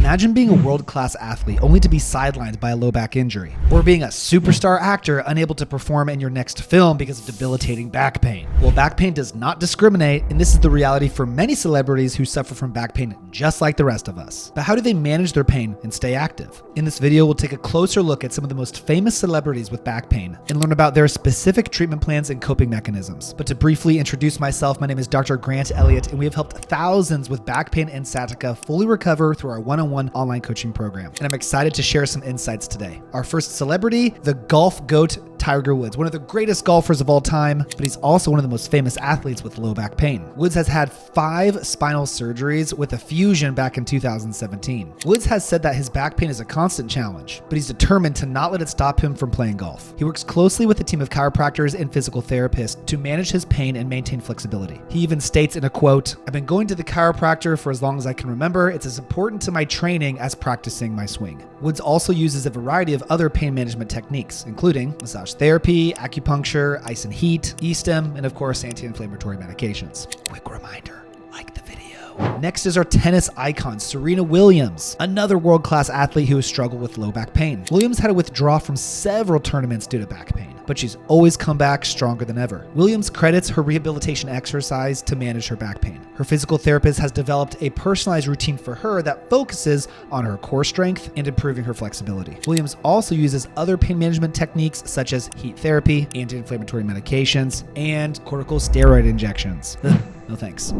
Imagine being a world-class athlete only to be sidelined by a low back injury, or being a superstar actor unable to perform in your next film because of debilitating back pain. Well, back pain does not discriminate, and this is the reality for many celebrities who suffer from back pain just like the rest of us. But how do they manage their pain and stay active? In this video, we'll take a closer look at some of the most famous celebrities with back pain and learn about their specific treatment plans and coping mechanisms. But to briefly introduce myself, my name is Dr. Grant Elliott, and we have helped thousands with back pain and sciatica fully recover through our one-on-one online coaching program. And I'm excited to share some insights today. Our first celebrity, the golf goat, Tiger Woods, one of the greatest golfers of all time, but he's also one of the most famous athletes with low back pain. Woods has had 5 spinal surgeries with a fusion back in 2017. Woods has said that his back pain is a constant challenge, but he's determined to not let it stop him from playing golf. He works closely with a team of chiropractors and physical therapists to manage his pain and maintain flexibility. He even states in a quote, "I've been going to the chiropractor for as long as I can remember. It's as important to my training as practicing my swing." Woods also uses a variety of other pain management techniques, including massage therapy, acupuncture, ice and heat, e-stim, and of course, anti-inflammatory medications. Quick reminder, like the video. Next is our tennis icon, Serena Williams, another world-class athlete who has struggled with low back pain. Williams had to withdraw from several tournaments due to back pain, but she's always come back stronger than ever. Williams credits her rehabilitation exercise to manage her back pain. Her physical therapist has developed a personalized routine for her that focuses on her core strength and improving her flexibility. Williams also uses other pain management techniques such as heat therapy, anti-inflammatory medications, and corticosteroid injections. No thanks.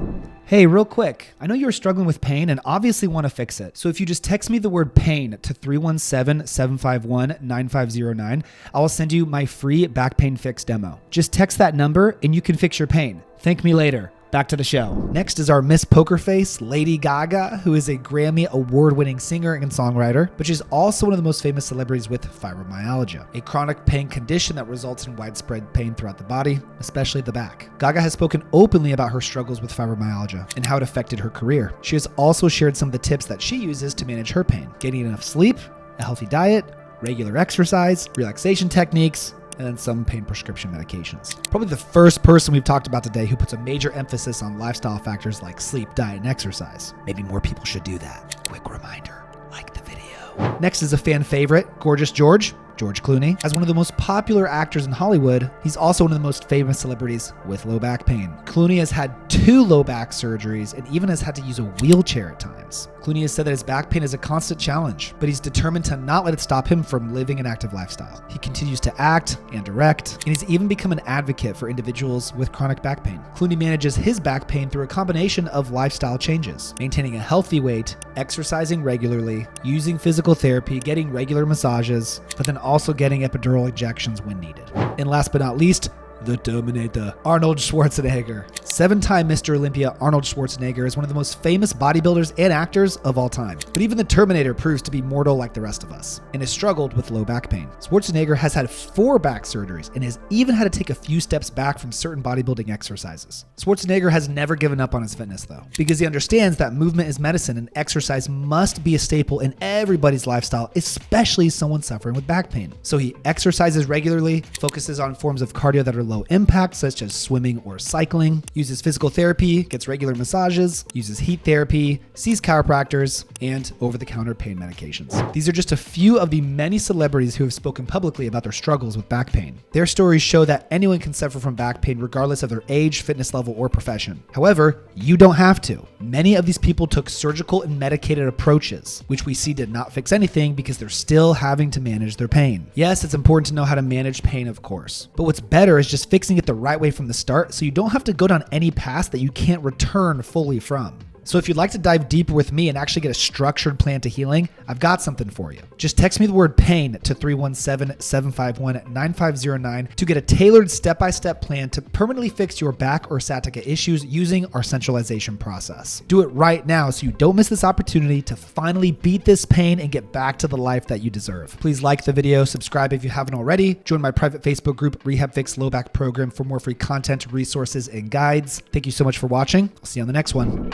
Hey, real quick, I know you're struggling with pain and obviously want to fix it. So if you just text me the word pain to 317-751-9509, I will send you my free back pain fix demo. Just text that number and you can fix your pain. Thank me later. Back to the show. Next is our Miss Poker Face, Lady Gaga, who is a Grammy award-winning singer and songwriter, but she's also one of the most famous celebrities with fibromyalgia, a chronic pain condition that results in widespread pain throughout the body, especially the back. Gaga has spoken openly about her struggles with fibromyalgia and how it affected her career. She has also shared some of the tips that she uses to manage her pain: getting enough sleep, a healthy diet, regular exercise, relaxation techniques, and then some pain prescription medications. Probably the first person we've talked about today who puts a major emphasis on lifestyle factors like sleep, diet, and exercise. Maybe more people should do that. Quick reminder, like the video. Next is a fan favorite, Gorgeous George Clooney. As one of the most popular actors in Hollywood, he's also one of the most famous celebrities with low back pain. Clooney has had 2 low back surgeries and even has had to use a wheelchair at times. Clooney has said that his back pain is a constant challenge, but he's determined to not let it stop him from living an active lifestyle. He continues to act and direct, and he's even become an advocate for individuals with chronic back pain. Clooney manages his back pain through a combination of lifestyle changes, maintaining a healthy weight, exercising regularly, using physical therapy, getting regular massages, but then also getting epidural injections when needed. And last but not least, the Terminator, Arnold Schwarzenegger. 7-time Mr. Olympia Arnold Schwarzenegger is one of the most famous bodybuilders and actors of all time. But even the Terminator proves to be mortal like the rest of us and has struggled with low back pain. Schwarzenegger has had 4 back surgeries and has even had to take a few steps back from certain bodybuilding exercises. Schwarzenegger has never given up on his fitness though, because he understands that movement is medicine and exercise must be a staple in everybody's lifestyle, especially someone suffering with back pain. So he exercises regularly, focuses on forms of cardio that are low impact, such as swimming or cycling, uses physical therapy, gets regular massages, uses heat therapy, sees chiropractors, and over-the-counter pain medications. These are just a few of the many celebrities who have spoken publicly about their struggles with back pain. Their stories show that anyone can suffer from back pain regardless of their age, fitness level, or profession. However, you don't have to. Many of these people took surgical and medicated approaches, which we see did not fix anything because they're still having to manage their pain. Yes, it's important to know how to manage pain, of course, but what's better is just fixing it the right way from the start so you don't have to go down any path that you can't return fully from. So if you'd like to dive deeper with me and actually get a structured plan to healing, I've got something for you. Just text me the word pain to 317-751-9509 to get a tailored step-by-step plan to permanently fix your back or sciatica issues using our centralization process. Do it right now so you don't miss this opportunity to finally beat this pain and get back to the life that you deserve. Please like the video, subscribe if you haven't already, join my private Facebook group, RehabFix Low Back Program, for more free content, resources, and guides. Thank you so much for watching. I'll see you on the next one.